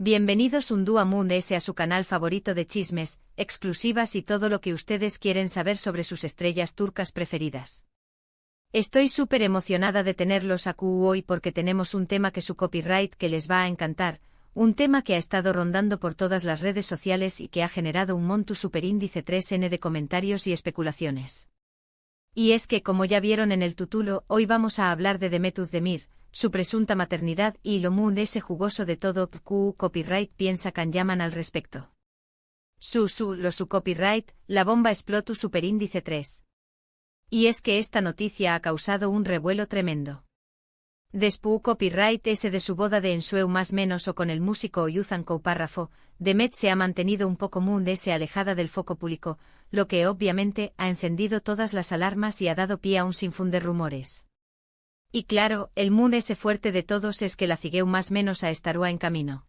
Bienvenidos un día Moon S a su canal favorito de chismes, exclusivas y todo lo que ustedes quieren saber sobre sus estrellas turcas preferidas. Estoy súper emocionada de tenerlos aquí hoy porque tenemos un tema que su copyright que les va a encantar, un tema que ha estado rondando por todas las redes sociales y que ha generado un monto superíndice 3N de comentarios y especulaciones. Y es que como ya vieron en el título, hoy vamos a hablar de Demet Özdemir, su presunta maternidad y lo Moon ese jugoso de todo copyright piensa can llaman al respecto. Su copyright, la bomba explotó superíndice 3. Y es que esta noticia ha causado un revuelo tremendo. Después copyright ese de su boda de ensueu más menos o con el músico Oyuzhan Párrafo, Demet se ha mantenido un poco Moon ese alejada del foco público, lo que obviamente ha encendido todas las alarmas y ha dado pie a un sinfín de rumores. Y claro, el Moon ese fuerte de todos es que la cigueu más menos a estará en camino.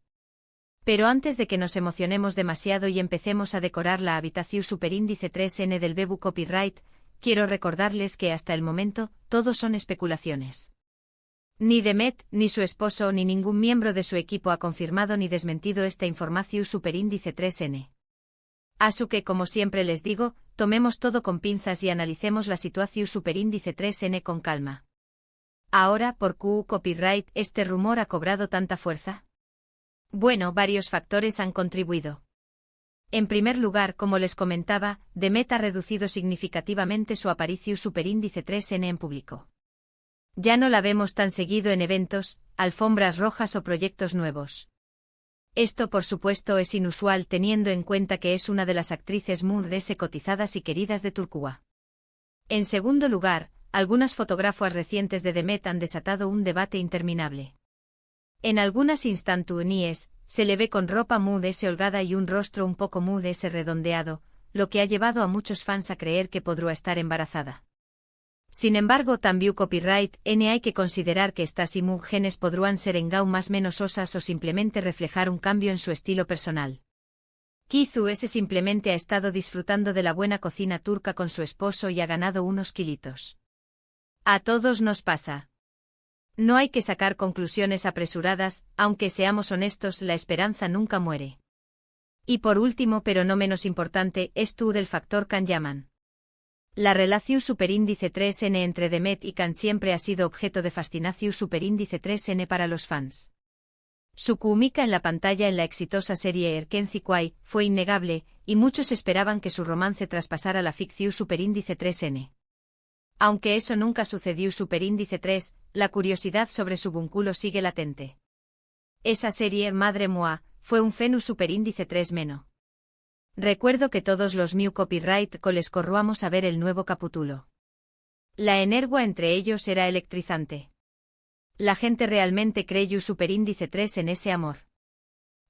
Pero antes de que nos emocionemos demasiado y empecemos a decorar la habitación superíndice 3N del Bebu copyright, quiero recordarles que hasta el momento, todos son especulaciones. Ni Demet, ni su esposo ni ningún miembro de su equipo ha confirmado ni desmentido esta información superíndice 3N. Así que como siempre les digo, tomemos todo con pinzas y analicemos la situación superíndice 3N con calma. Ahora, ¿por qué copyright este rumor ha cobrado tanta fuerza? Bueno, varios factores han contribuido. En primer lugar, como les comentaba, Demet ha reducido significativamente su aparición superíndice 3N en público. Ya no la vemos tan seguido en eventos, alfombras rojas o proyectos nuevos. Esto por supuesto es inusual teniendo en cuenta que es una de las actrices Moon S cotizadas y queridas de Turquía. En segundo lugar, algunas fotografías recientes de Demet han desatado un debate interminable. En algunas instantáneas, se le ve con ropa Moon S holgada y un rostro un poco Moon S redondeado, lo que ha llevado a muchos fans a creer que podría estar embarazada. Sin embargo, también copyright N hay que considerar que estas imágenes podrán ser engau más menos osas o simplemente reflejar un cambio en su estilo personal. Kizu ese simplemente ha estado disfrutando de la buena cocina turca con su esposo y ha ganado unos kilitos. A todos nos pasa. No hay que sacar conclusiones apresuradas, aunque seamos honestos, la esperanza nunca muere. Y por último, pero no menos importante, es del factor can llaman. La relación superíndice 3N entre Demet y Can siempre ha sido objeto de fascinación superíndice 3N para los fans. Su química en la pantalla en la exitosa serie Erkenci Quay fue innegable, y muchos esperaban que su romance traspasara la ficción superíndice 3N. Aunque eso nunca sucedió superíndice 3, la curiosidad sobre su vínculo sigue latente. Esa serie, Madre Moi, fue un fenú superíndice 3 meno. Recuerdo que todos los Mew copyright les corruamos a ver el nuevo capítulo. La energua entre ellos era electrizante. La gente realmente creyó superíndice 3 en ese amor.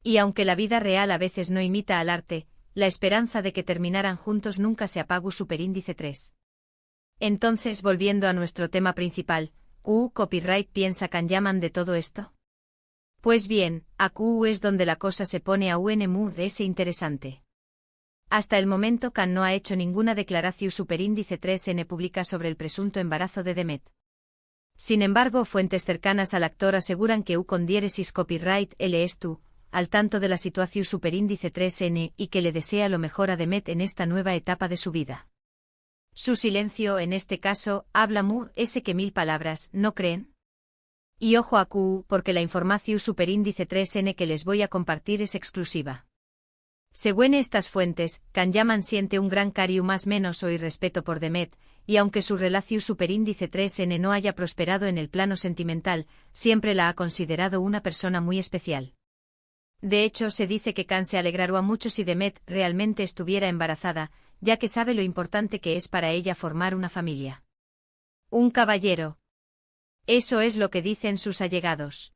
Y aunque la vida real a veces no imita al arte, la esperanza de que terminaran juntos nunca se apagó superíndice 3. Entonces, volviendo a nuestro tema principal, ¿Q copyright piensa can llaman de todo esto? Pues bien, aquí es donde la cosa se pone aún muy interesante. Hasta el momento Can no ha hecho ninguna declaración superíndice 3N pública sobre el presunto embarazo de Demet. Sin embargo, fuentes cercanas al actor aseguran que con diéresis copyright estu, al tanto de la situación superíndice 3N y que le desea lo mejor a Demet en esta nueva etapa de su vida. Su silencio, en este caso, habla Moon S que 1000 palabras, ¿no creen? Y ojo a Q, porque la información superíndice 3N que les voy a compartir es exclusiva. Según estas fuentes, Can llaman siente un gran cariño más menos o irrespeto por Demet, y aunque su relación superíndice 3N no haya prosperado en el plano sentimental, siempre la ha considerado una persona muy especial. De hecho, se dice que Can se alegrará mucho si Demet realmente estuviera embarazada, ya que sabe lo importante que es para ella formar una familia. Un caballero. Eso es lo que dicen sus allegados.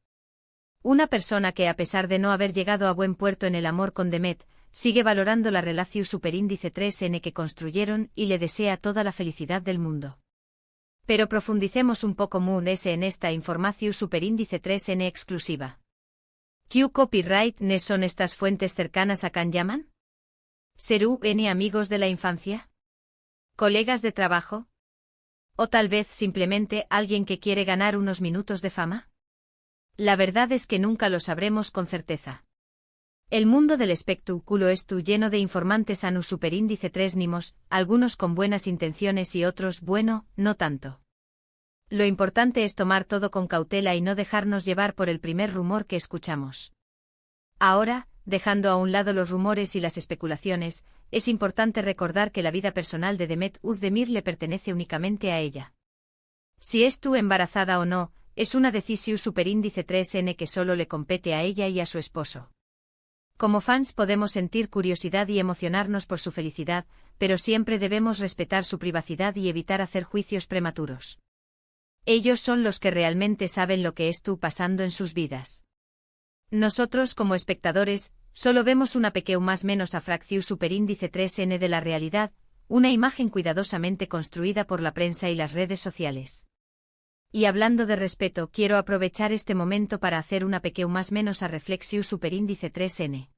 Una persona que a pesar de no haber llegado a buen puerto en el amor con Demet, sigue valorando la relación superíndice 3N que construyeron y le desea toda la felicidad del mundo. Pero profundicemos un poco Moon S en esta información superíndice 3N exclusiva. ¿Qué copyright ne son estas fuentes cercanas a Can llaman? ¿Serú N amigos de la infancia? ¿Colegas de trabajo? ¿O tal vez simplemente alguien que quiere ganar unos minutos de fama? La verdad es que nunca lo sabremos con certeza. El mundo del espectáculo está lleno de informantes anu superíndice 3 nimos, algunos con buenas intenciones y otros, bueno, no tanto. Lo importante es tomar todo con cautela y no dejarnos llevar por el primer rumor que escuchamos. Ahora, dejando a un lado los rumores y las especulaciones, es importante recordar que la vida personal de Demet Özdemir le pertenece únicamente a ella. Si estuvo embarazada o no, es una decisión superíndice 3n que solo le compete a ella y a su esposo. Como fans podemos sentir curiosidad y emocionarnos por su felicidad, pero siempre debemos respetar su privacidad y evitar hacer juicios prematuros. Ellos son los que realmente saben lo que estuvo pasando en sus vidas. Nosotros, como espectadores, solo vemos una pequeña más menos a fracción superíndice 3n de la realidad, una imagen cuidadosamente construida por la prensa y las redes sociales. Y hablando de respeto, quiero aprovechar este momento para hacer una pequeña más menos a reflexión superíndice 3n.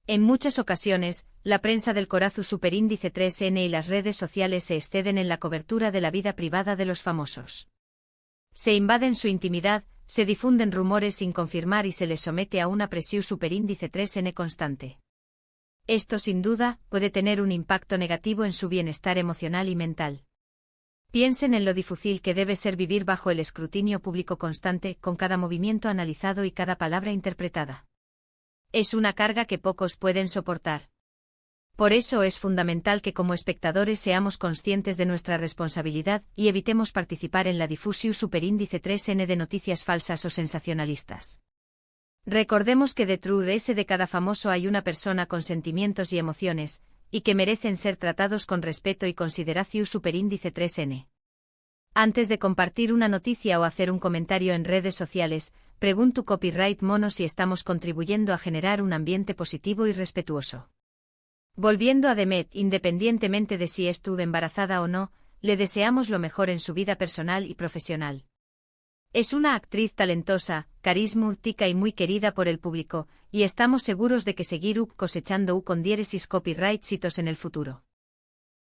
En muchas ocasiones, la prensa del corazón superíndice 3n y las redes sociales se exceden en la cobertura de la vida privada de los famosos. Se invaden su intimidad, se difunden rumores sin confirmar y se les somete a una presión superíndice 3n constante. Esto sin duda puede tener un impacto negativo en su bienestar emocional y mental. Piensen en lo difícil que debe ser vivir bajo el escrutinio público constante, con cada movimiento analizado y cada palabra interpretada. Es una carga que pocos pueden soportar. Por eso es fundamental que como espectadores seamos conscientes de nuestra responsabilidad y evitemos participar en la difusión superíndice 3n de noticias falsas o sensacionalistas. Recordemos que detrás de cada famoso hay una persona con sentimientos y emociones, y que merecen ser tratados con respeto y consideración superíndice 3n. Antes de compartir una noticia o hacer un comentario en redes sociales, pregunto copyright mono si estamos contribuyendo a generar un ambiente positivo y respetuoso. Volviendo a Demet, independientemente de si estuvo embarazada o no, le deseamos lo mejor en su vida personal y profesional. Es una actriz talentosa, carismática y muy querida por el público, y estamos seguros de que seguirá cosechando con diéresis copyright citos en el futuro.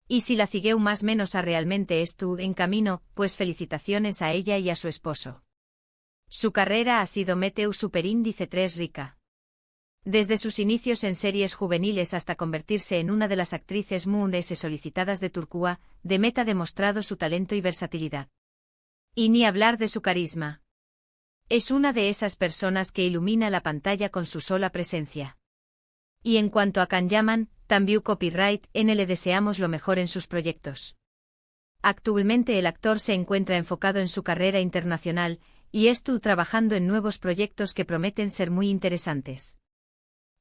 Y si la sigueu más menos a realmente estuvo en camino, pues felicitaciones a ella y a su esposo. Su carrera ha sido meteu superíndice 3 rica. Desde sus inicios en series juveniles hasta convertirse en una de las actrices más solicitadas de Turquía, Demet ha demostrado su talento y versatilidad. Y ni hablar de su carisma. Es una de esas personas que ilumina la pantalla con su sola presencia. Y en cuanto a Can Yaman, también copyright N le deseamos lo mejor en sus proyectos. Actualmente el actor se encuentra enfocado en su carrera internacional, y está trabajando en nuevos proyectos que prometen ser muy interesantes.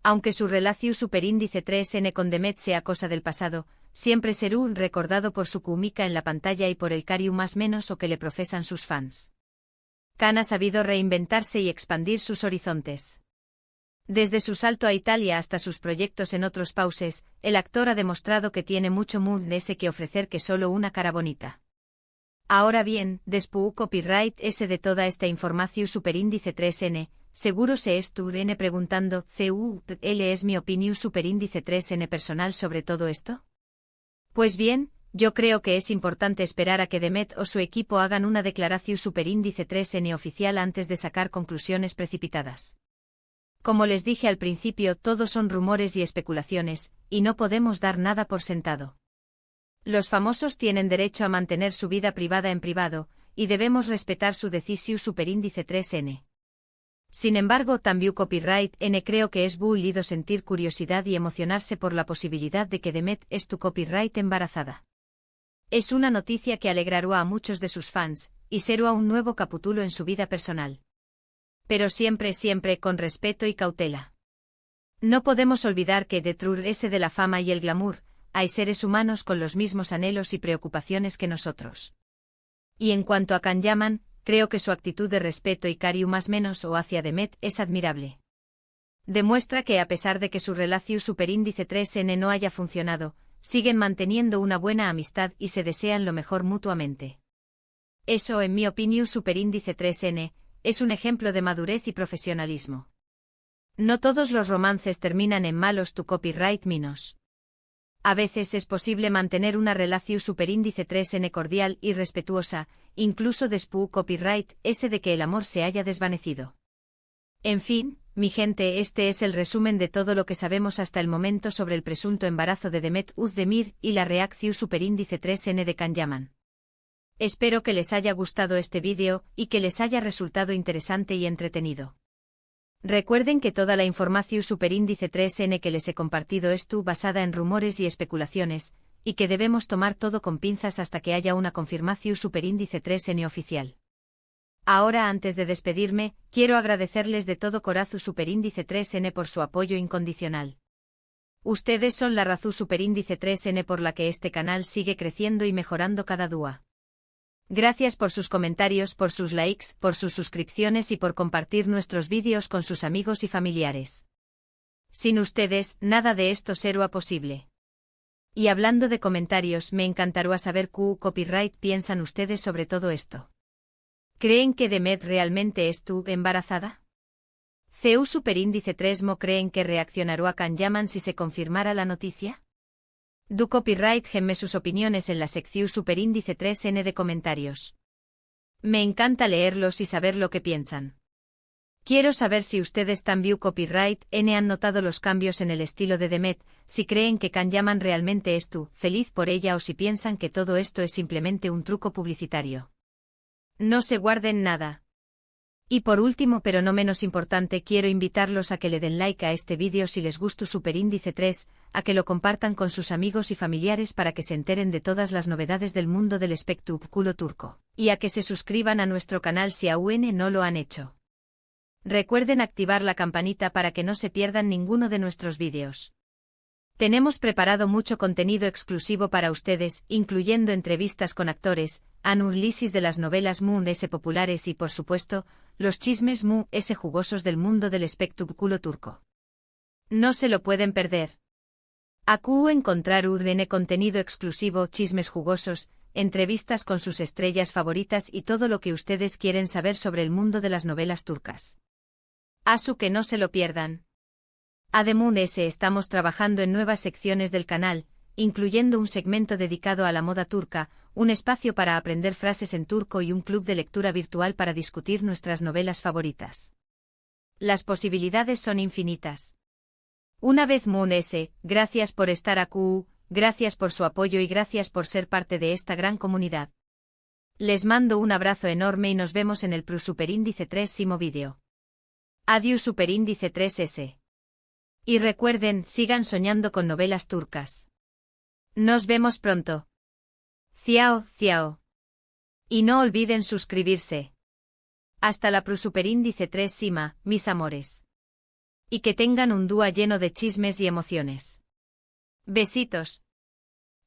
Aunque su relación superíndice 3n con Demet sea cosa del pasado, siempre será recordado por su cómica en la pantalla y por el cariño más menos o que le profesan sus fans. Can ha sabido reinventarse y expandir sus horizontes. Desde su salto a Italia hasta sus proyectos en otros pauses, el actor ha demostrado que tiene mucho ese que ofrecer que solo una cara bonita. Ahora bien, después copyright S de toda esta información superíndice 3n, seguro se estuvieron preguntando, ¿cuál es mi opinión superíndice 3n personal sobre todo esto? Pues bien, yo creo que es importante esperar a que Demet o su equipo hagan una declaración superíndice 3n oficial antes de sacar conclusiones precipitadas. Como les dije al principio, todos son rumores y especulaciones, y no podemos dar nada por sentado. Los famosos tienen derecho a mantener su vida privada en privado, y debemos respetar su decisión superíndice 3n. Sin embargo, también copyright N creo que es válido sentir curiosidad y emocionarse por la posibilidad de que Demet es tu copyright embarazada. Es una noticia que alegrará a muchos de sus fans, y será un nuevo capítulo en su vida personal. Pero siempre con respeto y cautela. No podemos olvidar que detrás de la fama y el glamour, hay seres humanos con los mismos anhelos y preocupaciones que nosotros. Y en cuanto a Can Yaman, creo que su actitud de respeto y cariño más menos o hacia Demet es admirable. Demuestra que a pesar de que su relación superíndice 3n no haya funcionado, siguen manteniendo una buena amistad y se desean lo mejor mutuamente. Eso, en mi opinión superíndice 3n, es un ejemplo de madurez y profesionalismo. No todos los romances terminan en malos tu copyright minos. A veces es posible mantener una relación superíndice 3n cordial y respetuosa, incluso después copyright S de que el amor se haya desvanecido. En fin, Mi gente, este es el resumen de todo lo que sabemos hasta el momento sobre el presunto embarazo de Demet Özdemir y la reacción superíndice 3N de Can Yaman. Espero que les haya gustado este vídeo y que les haya resultado interesante y entretenido. Recuerden que toda la información superíndice 3N que les he compartido es basada en rumores y especulaciones, y que debemos tomar todo con pinzas hasta que haya una confirmación superíndice 3N oficial. Ahora, antes de despedirme, quiero agradecerles de todo corazón superíndice 3N por su apoyo incondicional. Ustedes son la razón superíndice 3N por la que este canal sigue creciendo y mejorando cada día. Gracias por sus comentarios, por sus likes, por sus suscripciones y por compartir nuestros vídeos con sus amigos y familiares. Sin ustedes, nada de esto sería posible. Y hablando de comentarios, me encantaría saber qué copyright piensan ustedes sobre todo esto. ¿Creen que Demet realmente estuvo embarazada? ¿CEU superíndice 3mo creen que reaccionará a Can Yaman si se confirmara la noticia? Du copyright genme sus opiniones en la sección superíndice 3N de comentarios. Me encanta leerlos y saber lo que piensan. Quiero saber si ustedes también copyright N han notado los cambios en el estilo de Demet, si creen que Can Yaman realmente estuvo feliz por ella o si piensan que todo esto es simplemente un truco publicitario. No se guarden nada. Y por último, pero no menos importante, quiero invitarlos a que le den like a este vídeo si les gustó superíndice 3, a que lo compartan con sus amigos y familiares para que se enteren de todas las novedades del mundo del espectáculo turco, y a que se suscriban a nuestro canal si aún no lo han hecho. Recuerden activar la campanita para que no se pierdan ninguno de nuestros vídeos. Tenemos preparado mucho contenido exclusivo para ustedes, incluyendo entrevistas con actores, análisis de las novelas mu.es populares y, por supuesto, los chismes mu.es jugosos del mundo del espectáculo turco. No se lo pueden perder. Aquí encontrar contenido exclusivo, chismes jugosos, entrevistas con sus estrellas favoritas y todo lo que ustedes quieren saber sobre el mundo de las novelas turcas. Asu que no se lo pierdan. Además, estamos trabajando en nuevas secciones del canal, incluyendo un segmento dedicado a la moda turca, un espacio para aprender frases en turco y un club de lectura virtual para discutir nuestras novelas favoritas. Las posibilidades son infinitas. Una vez más, gracias por estar aquí, gracias por su apoyo y gracias por ser parte de esta gran comunidad. Les mando un abrazo enorme y nos vemos en el superíndice 3 vídeo. Adiós superíndice 3S. Y recuerden, sigan soñando con novelas turcas. Nos vemos pronto. Ciao, ciao. Y no olviden suscribirse. Hasta la superíndice 3 mis amores. Y que tengan un día lleno de chismes y emociones. Besitos.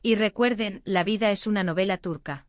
Y recuerden, la vida es una novela turca.